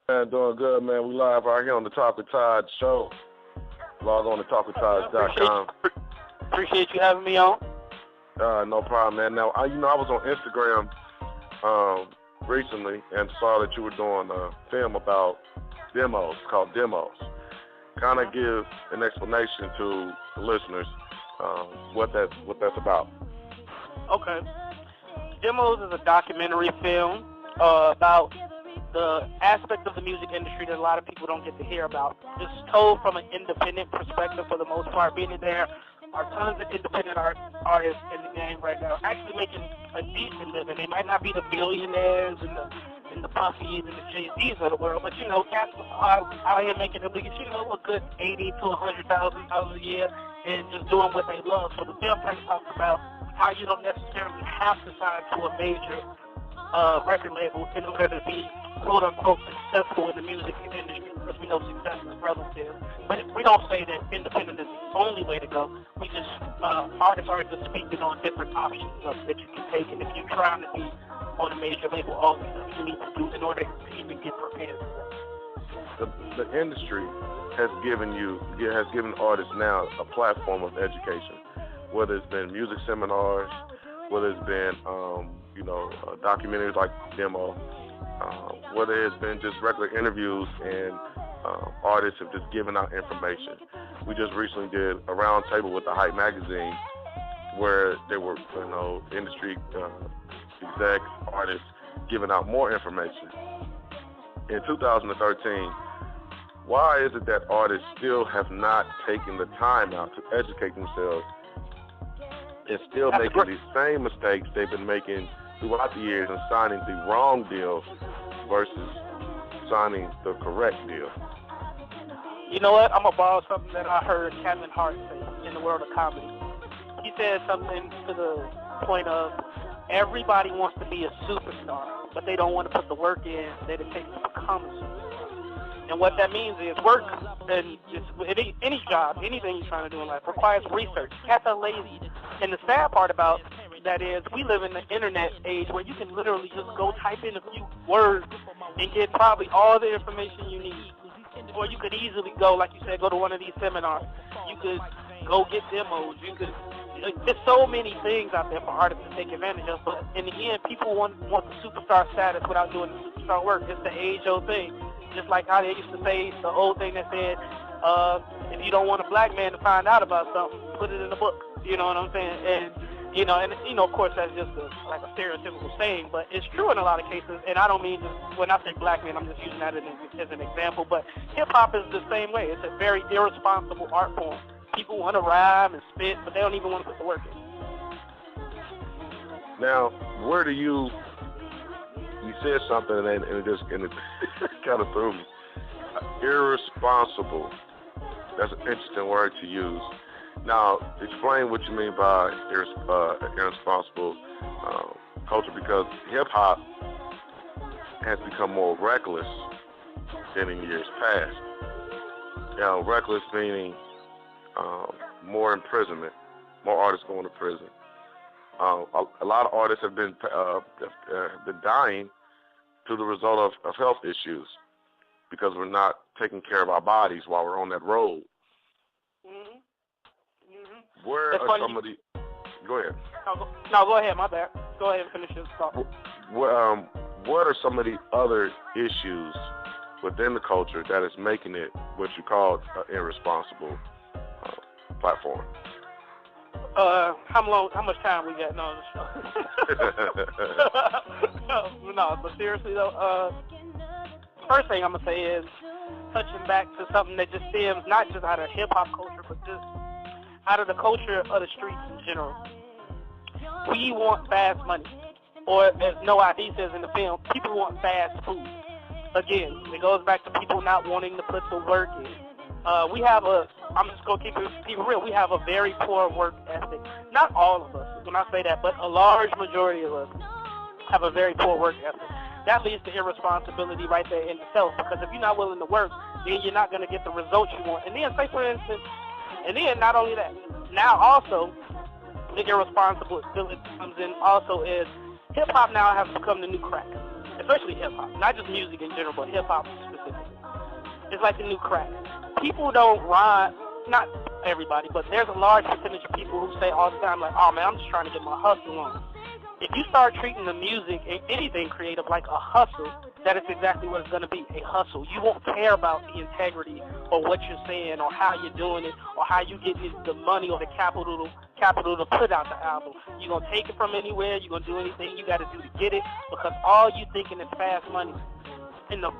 Man, doing good, man. We live right here on the Talk with Todd show. Log on to talkwithtodd.com. Appreciate you having me on. No problem, man. Now, I was on Instagram recently and saw that you were doing a film about demos, called Demos. Kind of give an explanation to the listeners what that's about. Okay. Demos is a documentary film about the aspect of the music industry that a lot of people don't get to hear about. It's told from an independent perspective for the most part, meaning there are tons of independent artists in the game right now actually making a decent living. They might not be the billionaires and the Puffys and the Jay-Z's of the world, but cats out here making a good $80,000 to $100,000 a year and just doing what they love. So the film talks about how you don't necessarily have to sign to a major record label in order to be quote-unquote successful in the music industry, because we know success is relative. But we don't say that independent is the only way to go. We just, artists are just speaking on different options that you can take, and if you're trying to be on a major label, all the stuff you need to do in order to even get prepared for that. The industry has given artists now a platform of education, whether it's been music seminars, whether it's been documentaries like Demo, whether it's been just regular interviews and artists have just given out information. We just recently did a round table with the Hype magazine where there were industry execs, artists giving out more information. In 2013, why is it that artists still have not taken the time out to educate themselves and still making these same mistakes they've been making throughout the years and signing the wrong deal versus signing the correct deal? You know what? I'm going to borrow something that I heard Kevin Hart say in the world of comedy. He said something to the point of everybody wants to be a superstar, but they don't want to put the work in that it takes to become a superstar. And what that means is work, and any job, anything you're trying to do in life requires research. Cats are lazy. And the sad part about that is we live in the internet age where you can literally just go type in a few words and get probably all the information you need. Or you could easily go, like you said, go to one of these seminars. You could go get demos. There's so many things out there for artists to take advantage of, but in the end, people want the superstar status without doing the superstar work. It's the age-old thing. Just like how they used to say, the old thing that said, if you don't want a black man to find out about something, put it in a book. You know what I'm saying? And of course, that's just like a stereotypical saying, but it's true in a lot of cases. And I don't mean just, when I say black man, I'm just using that as an example. But hip-hop is the same way. It's a very irresponsible art form. People want to rhyme and spit, but they don't even want to put the work in. Now, where do you said something and it kind of threw me. Irresponsible. That's an interesting word to use. Now, explain what you mean by irresponsible culture, because hip-hop has become more reckless than in years past. Reckless meaning more imprisonment, more artists going to prison. A lot of artists have been dying to the result of health issues because we're not taking care of our bodies while we're on that road. Mm-hmm. Mm-hmm. Where are some of the... Go ahead. No, go ahead. My bad. Go ahead and finish this thought. What are some of the other issues within the culture that is making it what you call an irresponsible platform? How much time we got on the show? No, but seriously though, first thing I'm gonna say is touching back to something that just stems not just out of hip hop culture, but just out of the culture of the streets in general. We want fast money, or as No ID says in the film, people want fast food. Again, it goes back to people not wanting to put the work in. I'm just going to keep it real, we have a very poor work ethic. Not all of us, when I say that, but a large majority of us have a very poor work ethic. That leads to irresponsibility right there in itself, because if you're not willing to work, then you're not going to get the results you want. And then, say for instance, not only that, now also, the irresponsibility comes in also is hip-hop now has become the new crack. especially hip-hop, not just music in general, but hip-hop specifically. It's like the new crack. People don't rhyme, not everybody, but there's a large percentage of people who say all the time, like, oh, man, I'm just trying to get my hustle on. If you start treating the music and anything creative like a hustle, that is exactly what it's going to be, a hustle. You won't care about the integrity or what you're saying or how you're doing it or how you get the money or the capital to put out the album. You're going to take it from anywhere. You're going to do anything you got to do to get it because all you thinking is fast money. And the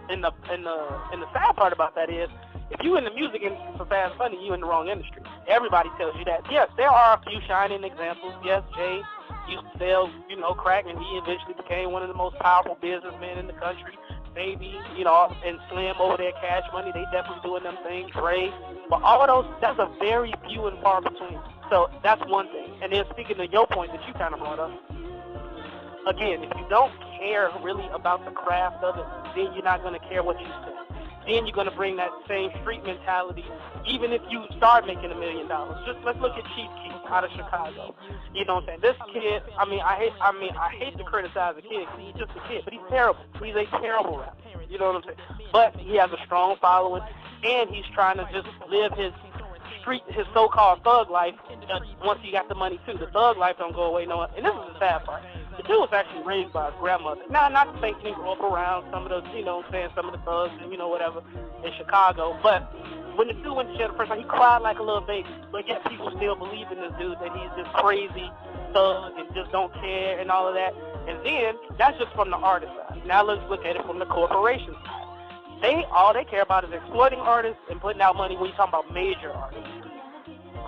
sad part about that is, if you in the music industry for fast money, you in the wrong industry. Everybody tells you that. Yes, there are a few shining examples. Yes, Jay used to sell, crack, and he eventually became one of the most powerful businessmen in the country. Baby, and Slim over there, Cash Money, they definitely doing them things. Dre, but all of those, that's a very few and far between. So that's one thing. And then speaking of your point that you kind of brought up, again, if you don't care really about the craft of it, then you're not going to care what you say. Then you're going to bring that same street mentality, even if you start making $1 million. Just let's look at Chief Keef out of Chicago. You know what I'm saying? This kid, I hate to criticize a kid because he's just a kid, but he's terrible. He's a terrible rapper. You know what I'm saying? But he has a strong following, and he's trying to just live his so-called thug life once he got the money too. The thug life don't go away no more. And this is the sad part. The dude was actually raised by his grandmother. Now, not to say he grew up around some of the, some of the thugs and, whatever in Chicago. But when the dude went to jail the first time, he cried like a little baby. But yet people still believe in this dude that he's this crazy thug and just don't care and all of that. And then that's just from the artist side. Now let's look at it from the corporation side. All they care about is exploiting artists and putting out money when you talk about major artists.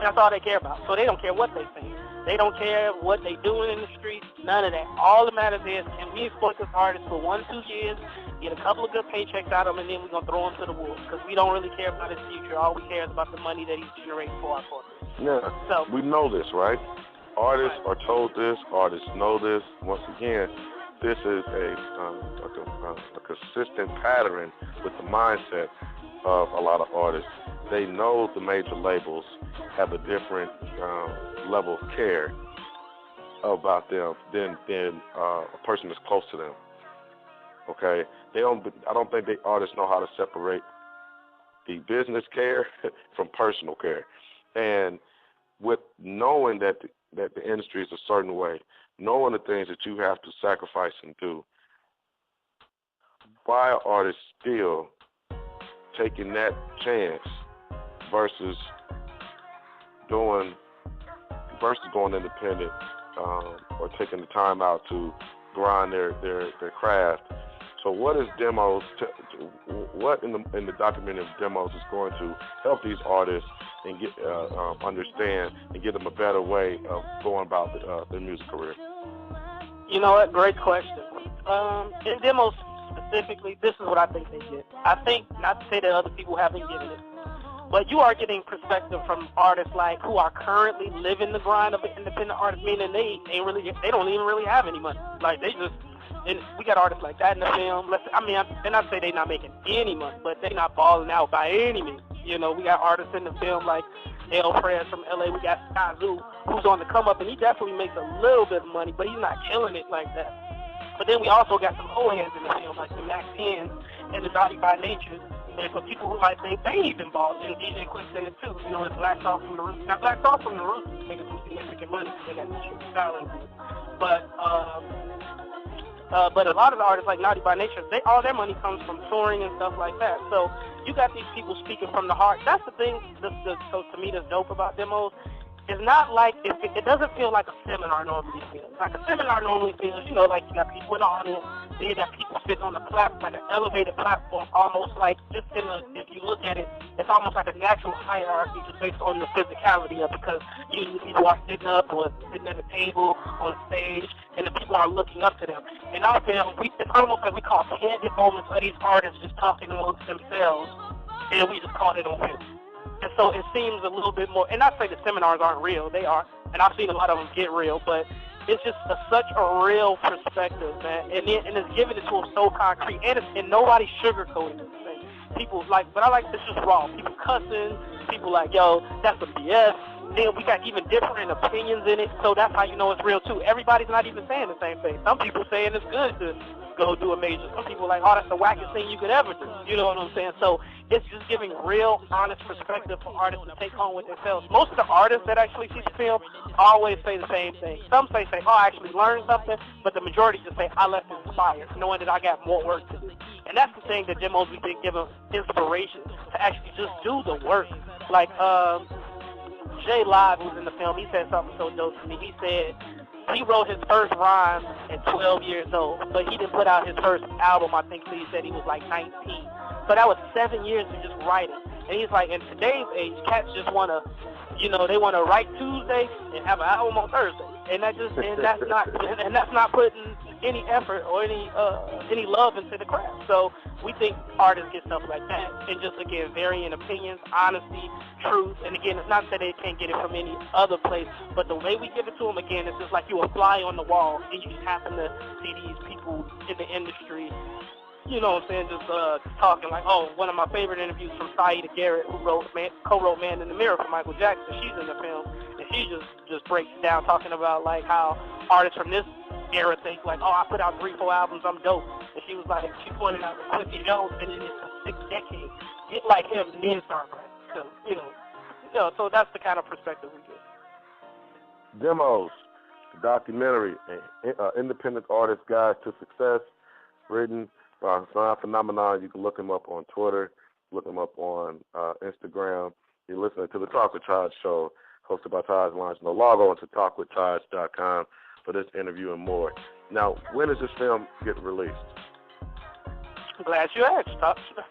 That's all they care about. So they don't care what they think. They don't care what they doing in the streets. None of that. All that matters is, can we exploit this artist for 1-2 years, get a couple of good paychecks out of him, and then we're going to throw him to the wolves because we don't really care about his future. All we care is about the money that he's generating for our corporate. Yeah, so, we know this, right? Artists are told this. Artists know this. Once again, this is a consistent pattern with the mindset of a lot of artists. They know the major labels have a different level of care about them than a person that's close to them. Okay, I don't think the artists know how to separate the business care from personal care, and with knowing that the industry is a certain way, knowing the things that you have to sacrifice and do, why are artists still taking that chance versus going independent or taking the time out to grind their craft? So what is Demos? What in the documentary of Demos is going to help these artists and get understand and give them a better way of going about their music career? You know what? Great question. In Demos specifically, this is what I think they get. I think, not to say that other people haven't given it, but you are getting perspective from artists like who are currently living the grind of an independent artist, meaning they don't even really have any money. Like they just. And we got artists like that in the film. And I say they're not making any money, but they're not balling out by any means. We got artists in the film like El Prez from LA. We got Skyzoo, who's on the come up, and he definitely makes a little bit of money, but he's not killing it like that. But then we also got some old hands in the film, like the Max 10 and the Naughty by Nature. And for people who might think they even balled, and DJ Quick's in it too. It's Black Talk from the Roots. Now, Black Talk from the Roots is making some significant money because they got the shit styling. But a lot of the artists like Naughty by Nature, all their money comes from touring and stuff like that. So you got these people speaking from the heart. That's the thing. So to me, that's dope about Demos. It's not like it doesn't feel like a seminar normally feels. Like a seminar normally feels, like you got people in the audience, then you got people sitting on the platform, like an elevated platform, almost like if you look at it, it's almost like a natural hierarchy just based on the physicality of it, because usually people are sitting up or sitting at a table on stage, and the people are looking up to them. In our film, it's almost like we call candid moments of these artists just talking amongst themselves, and we just call it on film. And so it seems a little bit more, and not say the seminars aren't real, they are, and I've seen a lot of them get real, but it's just such a real perspective, man, and it's giving it to them so concrete, and nobody's sugarcoating this thing. People but I like this just raw. People cussing, people like, yo, that's some BS. Then we got even different opinions in it, so that's how you know it's real too. Everybody's not even saying the same thing. Some people saying it's good to go do a major. Some people are like, oh, that's the wackest thing you could ever do. You know what I'm saying? So it's just giving real, honest perspective for artists to take home with themselves. Most of the artists that actually see the film always say the same thing. Some say, oh, I actually learned something, but the majority just say, I left inspired, knowing that I got more work to do. And that's the thing that demos we did give them inspiration to actually just do the work. Like Jay Live, who's in the film, he said something so dope to me. He said he wrote his first rhyme at 12 years old, but he didn't put out his first album, I think, so he said he was like 19. So that was 7 years of just writing. And he's like, in today's age, cats just want to, they want to write Tuesday and have an album on Thursday. And that's not putting any effort or any love into the craft. So we think artists get stuff like that, and just again varying opinions, honesty, truth. And again, it's not that they can't get it from any other place, but the way we give it to them, again, it's just like you a fly on the wall, and you just happen to see these people in the industry. You know what I'm saying? Just talking like, oh, one of my favorite interviews from Saida Garrett, who co-wrote "Man in the Mirror" for Michael Jackson. She's in the film, and she just breaks it down, talking about like how artists from this era think like, oh, I put out 3-4 albums, I'm dope. And she was like, she pointed out that Quincy Jones been in it for 6 decades. Get like him, then start right. So so that's the kind of perspective we get. Demos, the documentary, independent artist guide to success, written by Hassan Phenomenon. You can look him up on Twitter, look him up on Instagram. You're listening to the Talk with Taj show, hosted by Taj Longino. Log on to talkwithtaj.com for this interview and more. Now, when does this film get released? I'm glad you asked.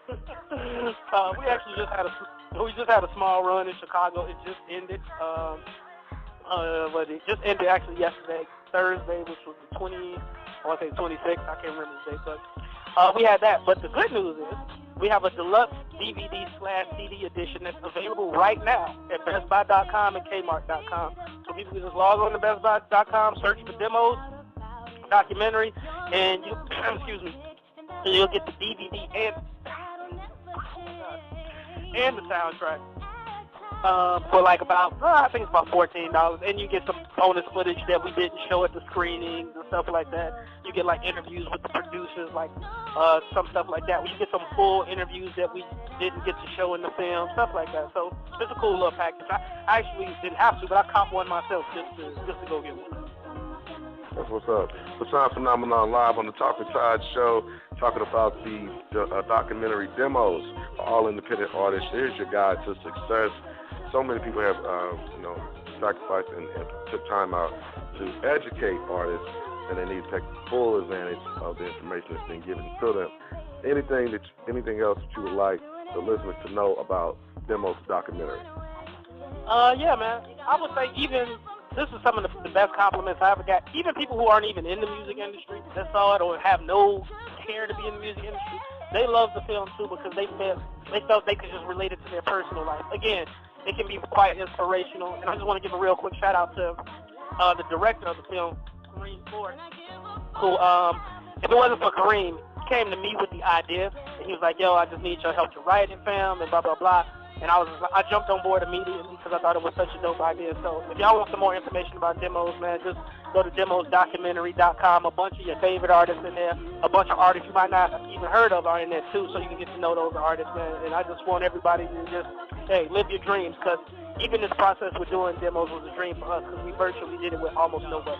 We actually just had a small run in Chicago. It just ended. But it just ended actually yesterday, Thursday, which was the 26th. I can't remember the date, but we had that. But the good news is we have a deluxe DVD/CD edition that's available right now at BestBuy.com and Kmart.com. So people can just log on to BestBuy.com, search for Demos documentary, and you so you'll get the DVD and the soundtrack for like about I think it's about $14, and you get some bonus footage that we didn't show at the screenings and stuff like that. You get like interviews with the producers, like some stuff like that. You get some full interviews that we didn't get to show in the film, stuff like that. So it's a cool little package. I actually didn't have to, but I copped one myself just to go get one. That's what's up. Hassan Phenomenon live on the Talk with Taj show, talking about the documentary Demos for all independent artists. Here's your guide to success. So many people have, sacrificed and took time out to educate artists, and they need to take full advantage of the information that's been given to them. Anything else that you would like the listeners to know about Demos documentary? Yeah, man. I would say this is some of the best compliments I ever got. Even people who aren't even in the music industry that saw it or have no care to be in the music industry, they love the film too because they felt they could just relate it to their personal life. Again, it can be quite inspirational, and I just want to give a real quick shout out to the director of the film, Kareem Ford, who, if it wasn't for Kareem, he came to me with the idea, and he was like, yo, I just need your help to write it, film, and blah, blah, blah. And I jumped on board immediately because I thought it was such a dope idea. So if y'all want some more information about Demos, man, just go to demosdocumentary.com. A bunch of your favorite artists in there. A bunch of artists you might not have even heard of are in there, too, so you can get to know those artists, man. And I just want everybody to just, live your dreams, because even this process we're doing Demos was a dream for us because we virtually did it with almost no budget.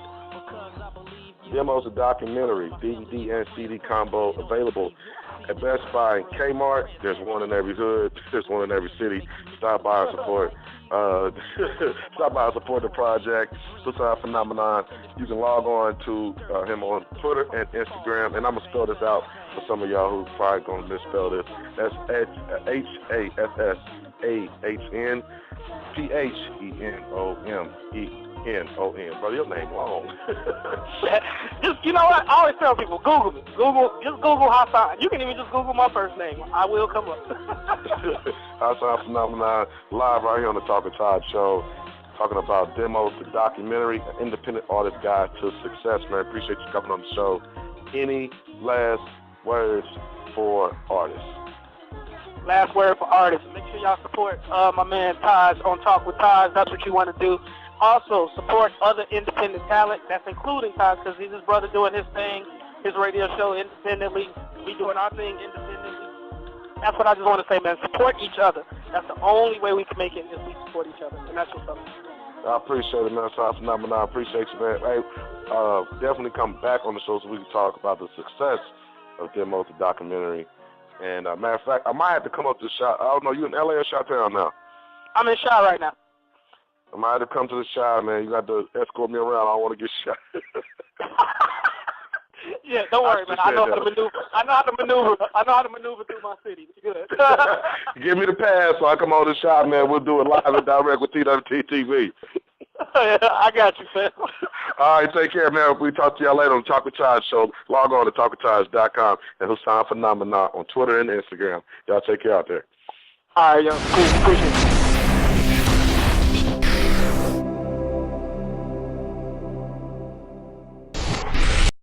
Demos, a documentary, DVD and CD combo available at Best Buy and Kmart. There's one in every hood. There's one in every city. Stop by and support. Stop by and support the project. Hassan Phenomenon. You can log on to him on Twitter and Instagram. And I'm gonna spell this out for some of y'all who's probably gonna misspell this. That's HASSAHN PHENOMEN. Bro, your name long. Just, you know what? I always tell people, Google me. Just Google Hassan. You can even just Google my first name. I will come up. Hassan Phenomenon, live right here on the Talk with Todd show, talking about Demos, the documentary, an independent artist guide to success, man. Appreciate you coming on the show. Any last words for artists? Last word for artists. Make sure y'all support my man Taj on Talk with Taj. That's what you want to do. Also, support other independent talent. That's including Taj, because he's his brother doing his thing. his radio show independently. We doing our thing independently. That's what I just want to say, man. Support each other. That's the only way we can make it is we support each other, and that's what's up. I appreciate it, man. Sound Phenomenon. I appreciate you, man. Hey, definitely come back on the show so we can talk about the success of Demo, the documentary. And matter of fact, I might have to come up to the shop. I don't know, you in LA or Chi-Town now? I'm in Chi right now. I might have to come to the Chi, man. You got to escort me around. I don't want to get shot. Yeah, don't worry, man. I know how to maneuver. I know how to maneuver through my city. You're good. Give me the pass so I come on the shop, man. We'll do it live and direct with TWT-TV. I got you, fam. All right, take care, man. We talk to y'all later on the Talk with Taj show. Log on to talkwithtaj.com and Sound Phenomenon on Twitter and Instagram. Y'all take care out there. All right, yo. Appreciate it.